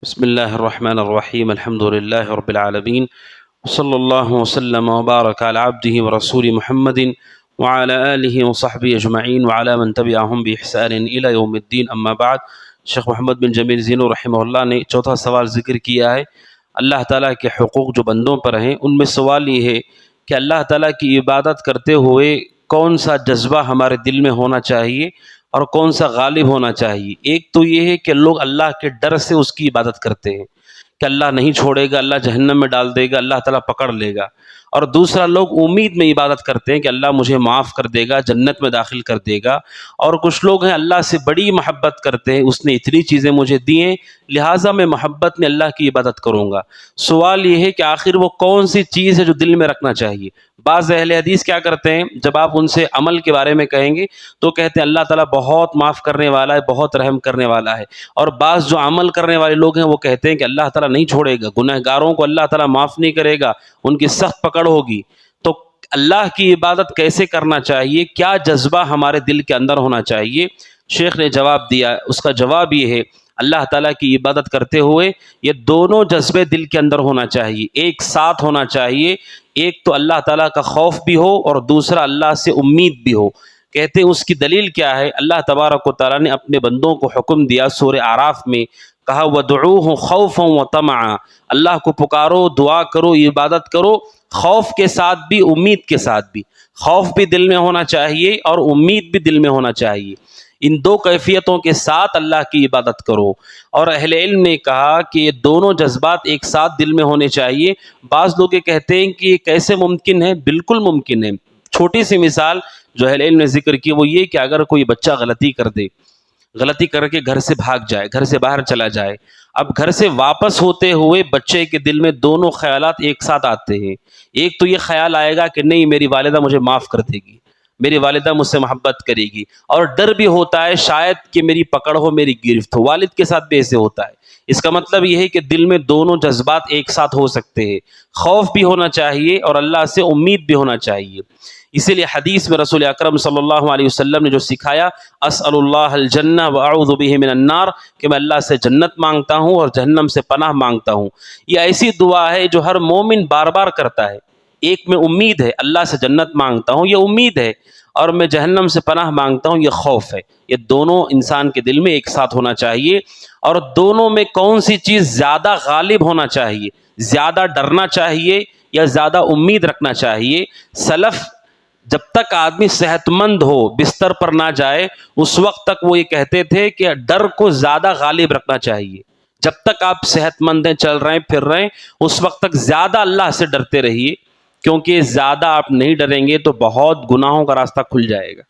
بسم اللہ الرحمن الرحیم الحمد للہ رب العالمین صلی اللہ وسلم وبارک علی عبدہ ورسول محمد وعلی آلہ وصحبہ اجمعین وعلی من تبعہم بإحسان الی یوم الدین اما بعد۔ شیخ محمد بن جمیل زینو رحمہ اللہ نے چوتھا سوال ذکر کیا ہے، اللہ تعالیٰ کے حقوق جو بندوں پر ہیں ان میں سوال یہ ہے کہ اللہ تعالیٰ کی عبادت کرتے ہوئے کون سا جذبہ ہمارے دل میں ہونا چاہیے اور کون سا غالب ہونا چاہیے۔ ایک تو یہ ہے کہ لوگ اللہ کے ڈر سے اس کی عبادت کرتے ہیں کہ اللہ نہیں چھوڑے گا، اللہ جہنم میں ڈال دے گا، اللہ تعالیٰ پکڑ لے گا، اور دوسرا لوگ امید میں عبادت کرتے ہیں کہ اللہ مجھے معاف کر دے گا، جنت میں داخل کر دے گا، اور کچھ لوگ ہیں اللہ سے بڑی محبت کرتے ہیں، اس نے اتنی چیزیں مجھے دی ہیں لہٰذا میں محبت میں اللہ کی عبادت کروں گا۔ سوال یہ ہے کہ آخر وہ کون سی چیز ہے جو دل میں رکھنا چاہیے۔ بعض اہل حدیث کیا کرتے ہیں، جب آپ ان سے عمل کے بارے میں کہیں گے تو کہتے ہیں اللہ تعالیٰ بہت معاف کرنے والا ہے، بہت رحم کرنے والا ہے، اور بعض جو عمل کرنے والے لوگ ہیں وہ کہتے ہیں کہ اللہ تعالیٰ نہیں چھوڑے گا، گناہ گاروں کو اللہ تعالیٰ معاف نہیں کرے گا، ان کی سخت پکڑ ہوگی۔ تو اللہ کی عبادت کیسے کرنا چاہیے، کیا جذبہ ہمارے دل کے اندر ہونا چاہیے؟ شیخ نے جواب دیا، اس کا جواب یہ ہے اللہ تعالیٰ کی عبادت کرتے ہوئے یہ دونوں جذبے دل کے اندر ہونا چاہیے، ایک ساتھ ہونا چاہیے۔ ایک تو اللہ تعالیٰ کا خوف بھی ہو اور دوسرا اللہ سے امید بھی ہو۔ کہتے ہیں اس کی دلیل کیا ہے؟ اللہ تبارک و تعالیٰ نے اپنے بندوں کو حکم دیا سورہ اعراف میں، کہا وَدْعُوهُ خَوْفًا وَطَمَعًا، اللہ کو پکارو، دعا کرو، عبادت کرو، خوف کے ساتھ بھی امید کے ساتھ بھی۔ خوف بھی دل میں ہونا چاہیے اور امید بھی دل میں ہونا چاہیے، ان دو کیفیتوں کے ساتھ اللہ کی عبادت کرو۔ اور اہل علم نے کہا کہ یہ دونوں جذبات ایک ساتھ دل میں ہونے چاہیے۔ بعض لوگ یہ کہتے ہیں کہ یہ کیسے ممکن ہے؟ بالکل ممکن ہے۔ چھوٹی سی مثال جو اہل علم نے ذکر کی وہ یہ کہ اگر کوئی بچہ غلطی کر دے، غلطی کر کے گھر سے بھاگ جائے، گھر سے باہر چلا جائے، اب گھر سے واپس ہوتے ہوئے بچے کے دل میں دونوں خیالات ایک ساتھ آتے ہیں۔ ایک تو یہ خیال آئے گا کہ نہیں میری والدہ مجھے معاف کر دے گی، میری والدہ مجھ سے محبت کرے گی، اور ڈر بھی ہوتا ہے شاید کہ میری پکڑ ہو، میری گرفت ہو۔ والد کے ساتھ بھی ایسے ہوتا ہے۔ اس کا مطلب یہ ہے کہ دل میں دونوں جذبات ایک ساتھ ہو سکتے ہیں، خوف بھی ہونا چاہیے اور اللہ سے امید بھی ہونا چاہیے۔ اسی لیے حدیث میں رسول اکرم صلی اللہ علیہ وسلم نے جو سکھایا، اسأل اللہ الجنہ واعوذ بہ من النار، کہ میں اللہ سے جنت مانگتا ہوں اور جہنم سے پناہ مانگتا ہوں۔ یہ ایسی دعا ہے جو ہر مومن بار بار کرتا ہے۔ ایک میں امید ہے، اللہ سے جنت مانگتا ہوں، یہ امید ہے، اور میں جہنم سے پناہ مانگتا ہوں، یہ خوف ہے۔ یہ دونوں انسان کے دل میں ایک ساتھ ہونا چاہیے۔ اور دونوں میں کون سی چیز زیادہ غالب ہونا چاہیے؟ زیادہ ڈرنا چاہیے یا زیادہ امید رکھنا چاہیے؟ سلف جب تک آدمی صحت مند ہو، بستر پر نہ جائے، اس وقت تک وہ یہ کہتے تھے کہ ڈر کو زیادہ غالب رکھنا چاہیے۔ جب تک آپ صحت مند ہیں، چل رہے ہیں، پھر رہے ہیں، اس وقت تک زیادہ اللہ سے ڈرتے رہیے، کیونکہ زیادہ آپ نہیں ڈریں گے تو بہت گناہوں کا راستہ کھل جائے گا۔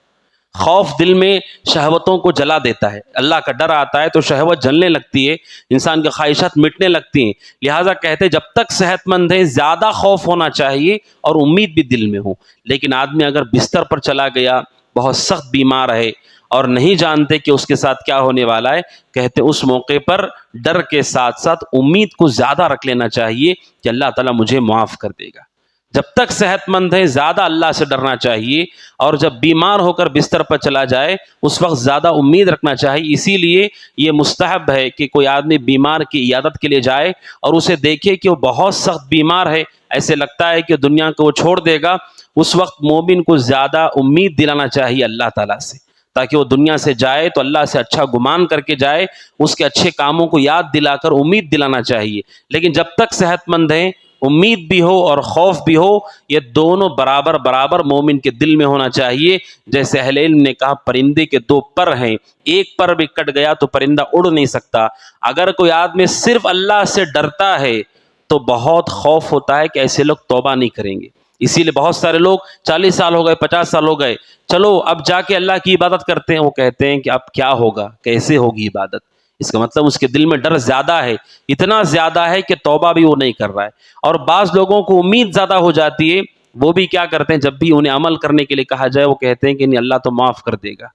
خوف دل میں شہوتوں کو جلا دیتا ہے، اللہ کا ڈر آتا ہے تو شہوت جلنے لگتی ہے، انسان کی خواہشات مٹنے لگتی ہیں۔ لہٰذا کہتے ہیں جب تک صحت مند ہے زیادہ خوف ہونا چاہیے اور امید بھی دل میں ہو۔ لیکن آدمی اگر بستر پر چلا گیا، بہت سخت بیمار ہے اور نہیں جانتے کہ اس کے ساتھ کیا ہونے والا ہے، کہتے ہیں اس موقع پر ڈر کے ساتھ ساتھ امید کو زیادہ رکھ لینا چاہیے کہ اللہ تعالیٰ مجھے معاف کر دے گا۔ جب تک صحت مند ہے زیادہ اللہ سے ڈرنا چاہیے، اور جب بیمار ہو کر بستر پر چلا جائے اس وقت زیادہ امید رکھنا چاہیے۔ اسی لیے یہ مستحب ہے کہ کوئی آدمی بیمار کی عیادت کے لیے جائے اور اسے دیکھے کہ وہ بہت سخت بیمار ہے، ایسے لگتا ہے کہ دنیا کو وہ چھوڑ دے گا، اس وقت مومن کو زیادہ امید دلانا چاہیے اللہ تعالیٰ سے، تاکہ وہ دنیا سے جائے تو اللہ سے اچھا گمان کر کے جائے، اس کے اچھے کاموں کو یاد دلا کر امید دلانا چاہیے۔ لیکن جب تک صحت مند ہیں، امید بھی ہو اور خوف بھی ہو، یہ دونوں برابر برابر مومن کے دل میں ہونا چاہیے۔ جیسے اہل علم نے کہا پرندے کے دو پر ہیں، ایک پر بھی کٹ گیا تو پرندہ اڑ نہیں سکتا۔ اگر کوئی آدمی صرف اللہ سے ڈرتا ہے تو بہت خوف ہوتا ہے کہ ایسے لوگ توبہ نہیں کریں گے۔ اسی لیے بہت سارے لوگ 40 سال ہو گئے، 50 سال ہو گئے، چلو اب جا کے اللہ کی عبادت کرتے ہیں، وہ کہتے ہیں کہ اب کیا ہوگا، کیسے ہوگی عبادت؟ اس کا مطلب اس کے دل میں ڈر زیادہ ہے، اتنا زیادہ ہے کہ توبہ بھی وہ نہیں کر رہا ہے۔ اور بعض لوگوں کو امید زیادہ ہو جاتی ہے، وہ بھی کیا کرتے ہیں، جب بھی انہیں عمل کرنے کے لیے کہا جائے وہ کہتے ہیں کہ نہیں اللہ تو معاف کر دے گا۔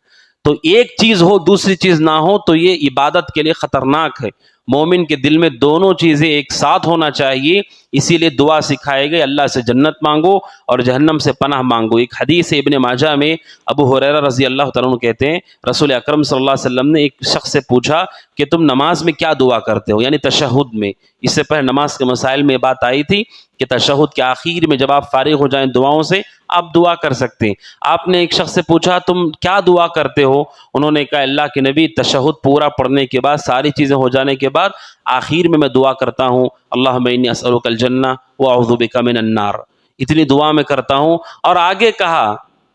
تو ایک چیز ہو دوسری چیز نہ ہو تو یہ عبادت کے لیے خطرناک ہے۔ مومن کے دل میں دونوں چیزیں ایک ساتھ ہونا چاہیے، اسی لیے دعا سکھائے گئے، اللہ سے جنت مانگو اور جہنم سے پناہ مانگو۔ ایک حدیث ہے ابن ماجہ میں، ابو ہریرہ رضی اللہ تعالیٰ عنہ کہتے ہیں رسول اکرم صلی اللہ علیہ وسلم نے ایک شخص سے پوچھا کہ تم نماز میں کیا دعا کرتے ہو، یعنی تشہد میں۔ اس سے پہلے نماز کے مسائل میں بات آئی تھی کہ تشہد کے آخر میں جب آپ فارغ ہو جائیں دعاؤں سے آپ دعا کر سکتے ہیں۔ آپ نے ایک شخص سے پوچھا تم کیا دعا کرتے ہو، انہوں نے کہا اللہ کے نبی تشہد پورا پڑھنے کے بعد، ساری چیزیں ہو جانے کے بعد آخر میں دعا کرتا ہوں اللہم انی اسألک الجنہ واعوذ بک من النار، اتنی دعا میں کرتا ہوں۔ اور آگے کہا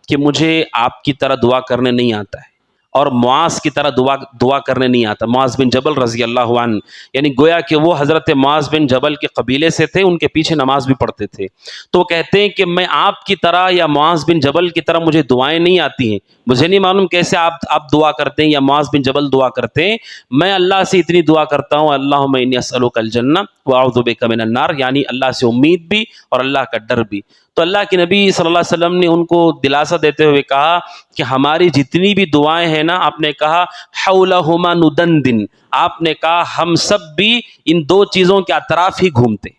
کہ مجھے آپ کی طرح دعا کرنے نہیں آتا ہے اور معاذ کی طرح دعا کرنے نہیں آتا، معاذ بن جبل رضی اللہ عنہ، یعنی گویا کہ وہ حضرت معاذ بن جبل کے قبیلے سے تھے، ان کے پیچھے نماز بھی پڑھتے تھے۔ تو وہ کہتے ہیں کہ میں آپ کی طرح یا معاذ بن جبل کی طرح مجھے دعائیں نہیں آتی ہیں، مجھے نہیں معلوم کیسے آپ دعا کرتے ہیں یا معاذ بن جبل دعا کرتے ہیں، میں اللہ سے اتنی دعا کرتا ہوں اللہم انی اسألک الجنہ واعوذ بک من النار، یعنی اللہ سے امید بھی اور اللہ کا ڈر بھی۔ تو اللہ کے نبی صلی اللہ علیہ وسلم نے ان کو دلاسا دیتے ہوئے کہا کہ ہماری جتنی بھی دعائیں ہیں نا، آپ نے کہا حولہما ندندن، آپ نے کہا ہم سب بھی ان دو چیزوں کے اطراف ہی گھومتے ہیں،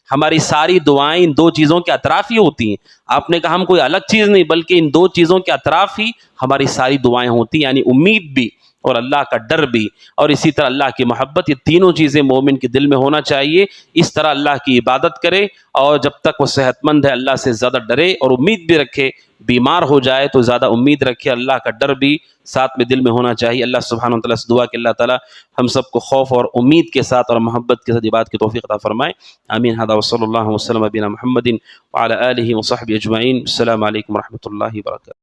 ہماری ساری دعائیں ان دو چیزوں کے اطراف ہی ہوتی ہیں۔ آپ نے کہا ہم کوئی الگ چیز نہیں بلکہ ان دو چیزوں کے اطراف ہی ہماری ساری دعائیں ہوتی ہیں، یعنی امید بھی اور اللہ کا ڈر بھی، اور اسی طرح اللہ کی محبت، یہ تینوں چیزیں مومن کے دل میں ہونا چاہیے۔ اس طرح اللہ کی عبادت کرے اور جب تک وہ صحت مند ہے اللہ سے زیادہ ڈرے اور امید بھی رکھے، بیمار ہو جائے تو زیادہ امید رکھے، اللہ کا ڈر بھی ساتھ میں دل میں ہونا چاہیے۔ اللہ سبحانہ وتعالیٰ سے دعا کہ اللہ تعالیٰ ہم سب کو خوف اور امید کے ساتھ اور محبت کے ساتھ عبادت کی توفیق عطا فرمائے، آمین۔ ھذا وصلی اللہ وسلم علی نبینا محمد وعلی آلہ وصحبہ اجمعین۔ السلام علیکم ورحمۃ اللہ وبرکاتہ۔